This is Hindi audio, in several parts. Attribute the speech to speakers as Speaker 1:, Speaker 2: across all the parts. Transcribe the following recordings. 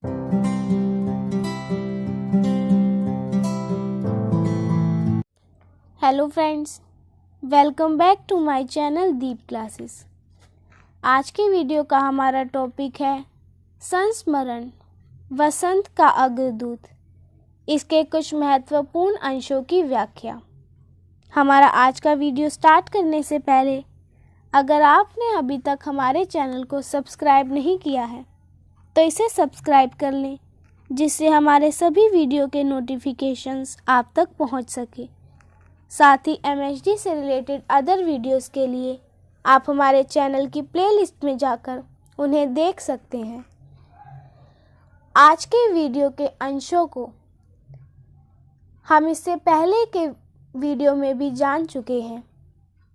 Speaker 1: Hello friends, welcome back to my channel Deep classes. आज के वीडियो का हमारा टॉपिक है संस्मरण, वसंत का अग्रदूत। इसके कुछ महत्वपूर्ण अंशों की व्याख्या। हमारा आज का वीडियो स्टार्ट करने से पहले अगर आपने अभी तक हमारे चैनल को सब्सक्राइब नहीं किया है तो इसे सब्सक्राइब कर लें, जिससे हमारे सभी वीडियो के नोटिफिकेशंस आप तक पहुंच सके। साथ ही MHD से रिलेटेड अदर वीडियोस के लिए आप हमारे चैनल की प्लेलिस्ट में जाकर उन्हें देख सकते हैं। आज के वीडियो के अंशों को हम इससे पहले के वीडियो में भी जान चुके हैं,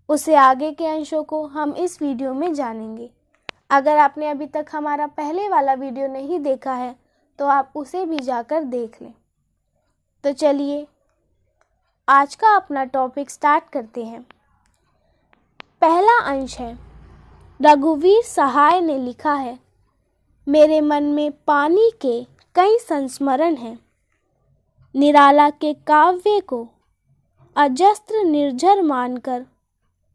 Speaker 1: उससे आगे के अंशों को हम इस वीडियो में जानेंगे। अगर आपने अभी तक हमारा पहले वाला वीडियो नहीं देखा है तो आप उसे भी जाकर देख लें। तो चलिए आज का अपना टॉपिक स्टार्ट करते हैं। पहला अंश है, रघुवीर सहाय ने लिखा है, मेरे मन में पानी के कई संस्मरण हैं। निराला के काव्य को अजस्त्र निर्झर मानकर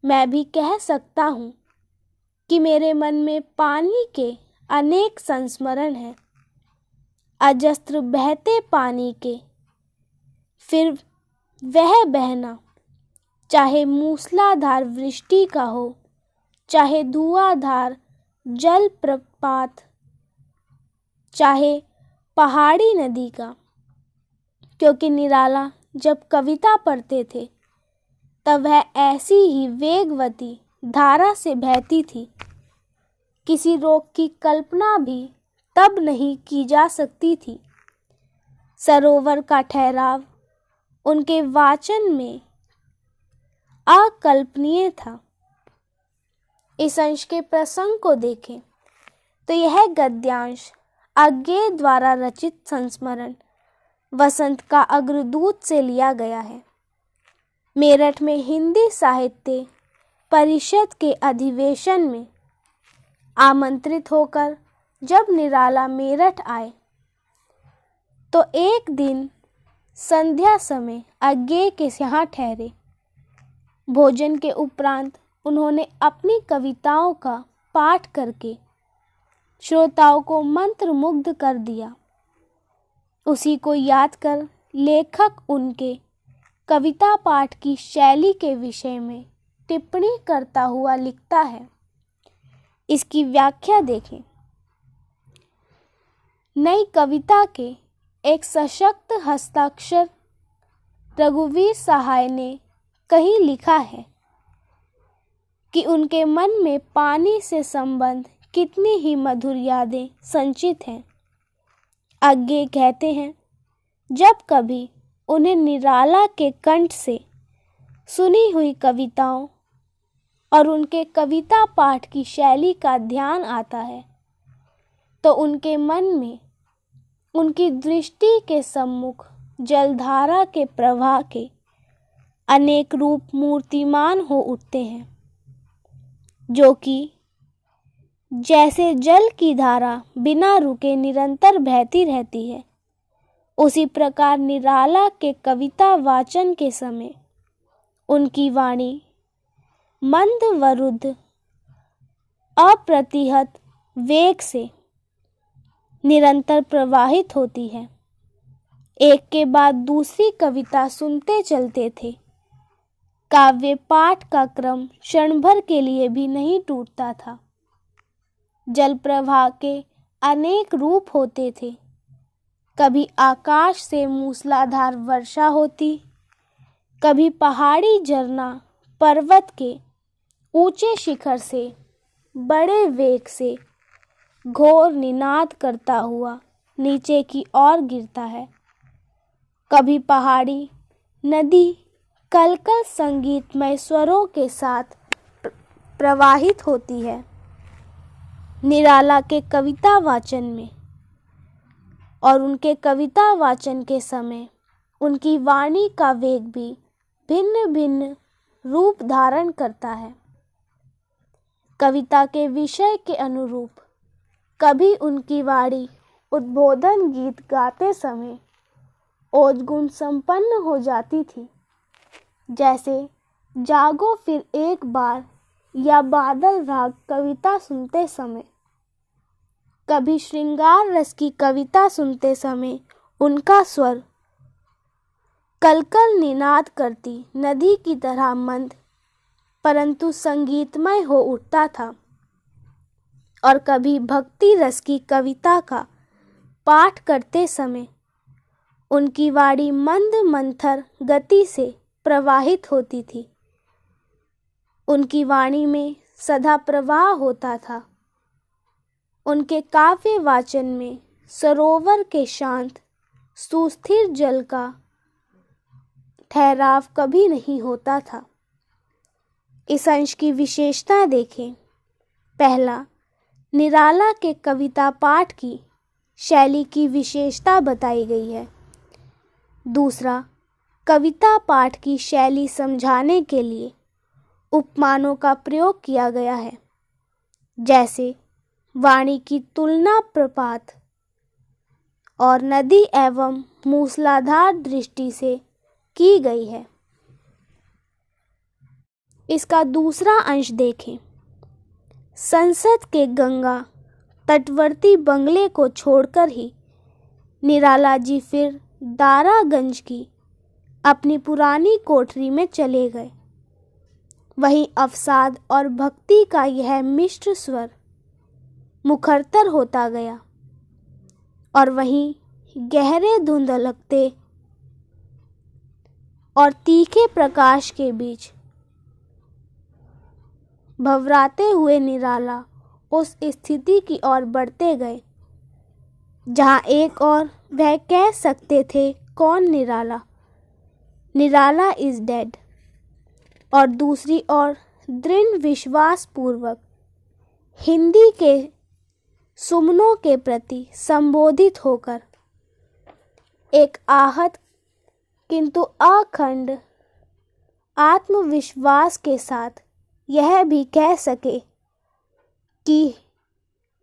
Speaker 1: मैं भी कह सकता हूँ कि मेरे मन में पानी के अनेक संस्मरण हैं। अजस्त्र बहते पानी के फिर वह बहना, चाहे मूसलाधार वृष्टि का हो, चाहे धुआंधार जल प्रपात, चाहे पहाड़ी नदी का। क्योंकि निराला जब कविता पढ़ते थे तब वह ऐसी ही वेगवती धारा से बहती थी, किसी रोक की कल्पना भी तब नहीं की जा सकती थी। सरोवर का ठहराव उनके वाचन में अकल्पनीय था। इस अंश के प्रसंग को देखें तो यह गद्यांश अज्ञेय द्वारा रचित संस्मरण वसंत का अग्रदूत से लिया गया है। मेरठ में हिंदी साहित्य परिषद के अधिवेशन में आमंत्रित होकर जब निराला मेरठ आए तो एक दिन संध्या समय अज्ञेय के यहाँ ठहरे। भोजन के उपरांत उन्होंने अपनी कविताओं का पाठ करके श्रोताओं को मंत्रमुग्ध कर दिया। उसी को याद कर लेखक उनके कविता पाठ की शैली के विषय में टिप्पणी करता हुआ लिखता है। इसकी व्याख्या देखें। नई कविता के एक सशक्त हस्ताक्षर रघुवीर सहाय ने कहीं लिखा है कि उनके मन में पानी से संबंध कितनी ही मधुर यादें संचित हैं। आगे कहते हैं, जब कभी उन्हें निराला के कंठ से सुनी हुई कविताओं और उनके कविता पाठ की शैली का ध्यान आता है तो उनके मन में उनकी दृष्टि के सम्मुख जलधारा के प्रवाह के अनेक रूप मूर्तिमान हो उठते हैं, जो कि जैसे जल की धारा बिना रुके निरंतर बहती रहती है, उसी प्रकार निराला के कविता वाचन के समय उनकी वाणी मंद वरुद्ध अप्रतिहत वेग से निरंतर प्रवाहित होती है। एक के बाद दूसरी कविता सुनते चलते थे। काव्य पाठ का क्रम क्षण भर के लिए भी नहीं टूटता था। जल प्रवाह के अनेक रूप होते थे। कभी आकाश से मूसलाधार वर्षा होती, कभी पहाड़ी झरना पर्वत के ऊंचे शिखर से बड़े वेग से घोर निनाद करता हुआ नीचे की ओर गिरता है। कभी पहाड़ी नदी कलकल संगीतमय स्वरों के साथ प्रवाहित होती है। निराला के कविता वाचन में और उनके कविता वाचन के समय उनकी वाणी का वेग भी भिन्न भिन्न रूप धारण करता है। कविता के विषय के अनुरूप कभी उनकी वाणी उद्बोधन गीत गाते समय ओजगुण संपन्न हो जाती थी, जैसे जागो फिर एक बार या बादल राग कविता सुनते समय। कभी श्रृंगार रस की कविता सुनते समय उनका स्वर कलकल निनाद करती नदी की तरह मंद परंतु संगीतमय हो उठता था, और कभी भक्ति रस की कविता का पाठ करते समय उनकी वाणी मंद मंथर गति से प्रवाहित होती थी। उनकी वाणी में सदा प्रवाह होता था। उनके काव्य वाचन में सरोवर के शांत सुस्थिर जल का ठहराव कभी नहीं होता था। इस अंश की विशेषता देखें। पहला, निराला के कविता पाठ की शैली की विशेषता बताई गई है। दूसरा, कविता पाठ की शैली समझाने के लिए उपमानों का प्रयोग किया गया है, जैसे वाणी की तुलना प्रपात और नदी एवं मूसलाधार दृष्टि से की गई है। इसका दूसरा अंश देखें। संसद के गंगा तटवर्ती बंगले को छोड़कर ही निराला जी फिर दारागंज की अपनी पुरानी कोठरी में चले गए। वहीं अवसाद और भक्ति का यह मिश्र स्वर मुखरतर होता गया, और वहीं गहरे धुंधलकते और तीखे प्रकाश के बीच भवराते हुए निराला उस स्थिति की ओर बढ़ते गए जहां एक और वह कह सकते थे कौन निराला, निराला इज डेड, और दूसरी ओर दृढ़ विश्वास पूर्वक हिंदी के सुमनों के प्रति संबोधित होकर एक आहत किंतु अखंड आत्मविश्वास के साथ यह भी कह सके कि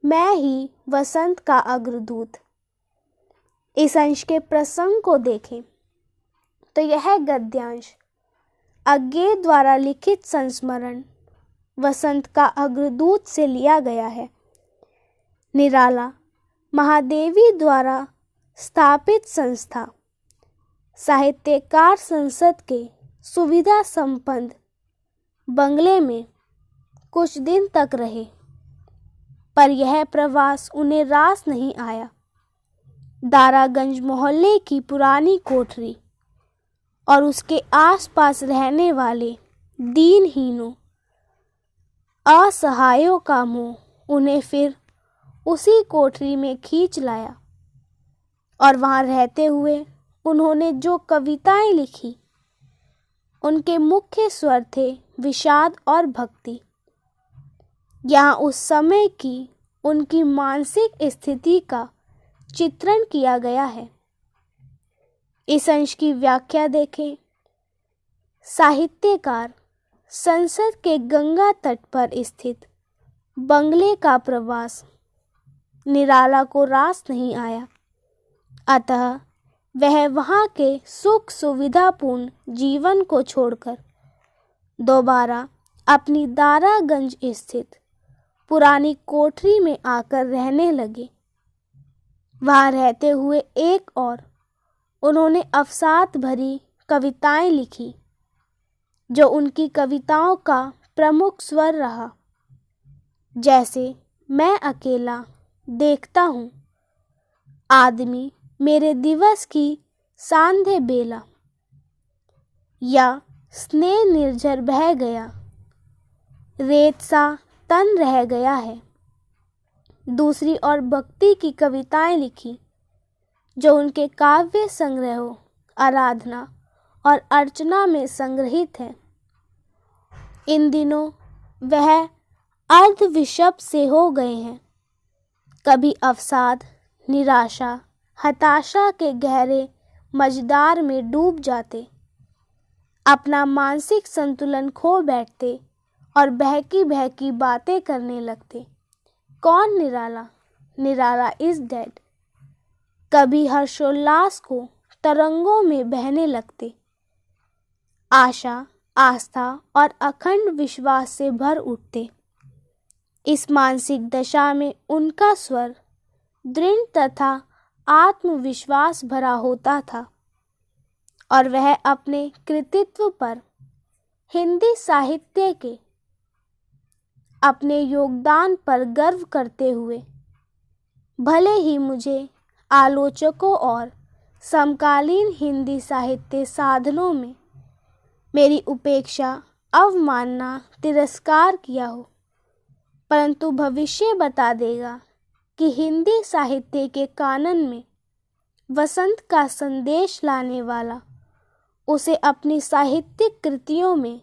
Speaker 1: मैं ही वसंत का अग्रदूत। इस अंश के प्रसंग को देखें तो यह गद्यांश अज्ञे द्वारा लिखित संस्मरण वसंत का अग्रदूत से लिया गया है। निराला महादेवी द्वारा स्थापित संस्था साहित्यकार संसद के सुविधा संपन्न बंगले में कुछ दिन तक रहे, पर यह प्रवास उन्हें रास नहीं आया। दारागंज मोहल्ले की पुरानी कोठरी और उसके आसपास रहने वाले दीनहीनों असहायों का मोह उन्हें फिर उसी कोठरी में खींच लाया, और वहां रहते हुए उन्होंने जो कविताएं लिखी उनके मुख्य स्वर थे विषाद और भक्ति। यहाँ उस समय की उनकी मानसिक स्थिति का चित्रण किया गया है। इस अंश की व्याख्या देखें। साहित्यकार संसद के गंगा तट पर स्थित बंगले का प्रवास निराला को रास नहीं आया, अतः वह वहां के सुख सुविधापूर्ण जीवन को छोड़कर दोबारा अपनी दारागंज स्थित पुरानी कोठरी में आकर रहने लगे। वहां रहते हुए एक और उन्होंने अवसाद भरी कविताएं लिखी, जो उनकी कविताओं का प्रमुख स्वर रहा, जैसे मैं अकेला देखता हूँ, आदमी मेरे दिवस की सांध्य बेला, या स्नेह निर्झर बह गया, रेत सा तन रह गया है। दूसरी ओर भक्ति की कविताएं लिखी, जो उनके काव्य संग्रहों, आराधना और अर्चना में संग्रहित है। इन दिनों वह अर्धविषप से हो गए हैं। कभी अवसाद, निराशा, हताशा के गहरे मझधार में डूब जाते, अपना मानसिक संतुलन खो बैठते और बहकी बातें करने लगते। कौन निराला? निराला इज डेड। कभी हर्षोल्लास को तरंगों में बहने लगते, आशा, आस्था और अखंड विश्वास से भर उठते। इस मानसिक दशा में उनका स्वर दृढ़ तथा आत्मविश्वास भरा होता था और वह अपने कृतित्व पर, हिंदी साहित्य के अपने योगदान पर गर्व करते हुए, भले ही मुझे आलोचकों और समकालीन हिंदी साहित्य साधनों में मेरी उपेक्षा, अवमानना, तिरस्कार किया हो, परंतु भविष्य बता देगा कि हिंदी साहित्य के कानन में वसंत का संदेश लाने वाला उसे अपनी साहित्यिक कृतियों में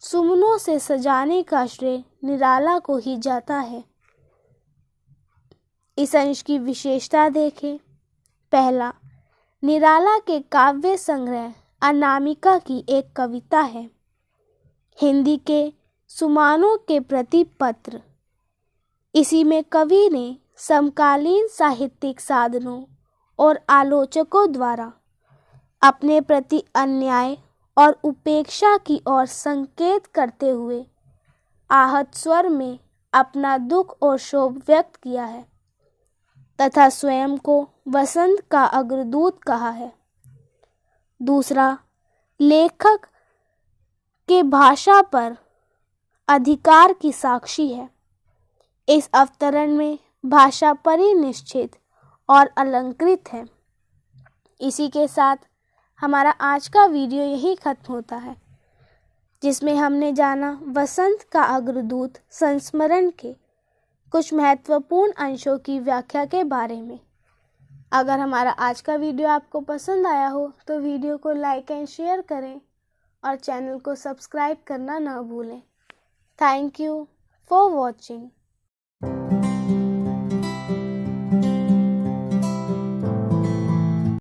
Speaker 1: सुमनों से सजाने का श्रेय निराला को ही जाता है। इस अंश की विशेषता देखें। पहला, निराला के काव्य संग्रह अनामिका की एक कविता है। हिंदी के सुमानों के प्रति पत्र। इसी में कवि ने समकालीन साहित्यिक साधनों और आलोचकों द्वारा अपने प्रति अन्याय और उपेक्षा की ओर संकेत करते हुए आहत स्वर में अपना दुख और शोक व्यक्त किया है तथा स्वयं को वसंत का अग्रदूत कहा है। दूसरा, लेखक के भाषा पर अधिकार की साक्षी है। इस अवतरण में भाषा परिनिश्चित और अलंकृत है। इसी के साथ हमारा आज का वीडियो यही खत्म होता है, जिसमें हमने जाना वसंत का अग्रदूत संस्मरण के कुछ महत्वपूर्ण अंशों की व्याख्या के बारे में। अगर हमारा आज का वीडियो आपको पसंद आया हो तो वीडियो को लाइक एंड शेयर करें और चैनल को सब्सक्राइब करना ना भूलें। Thank you for watching.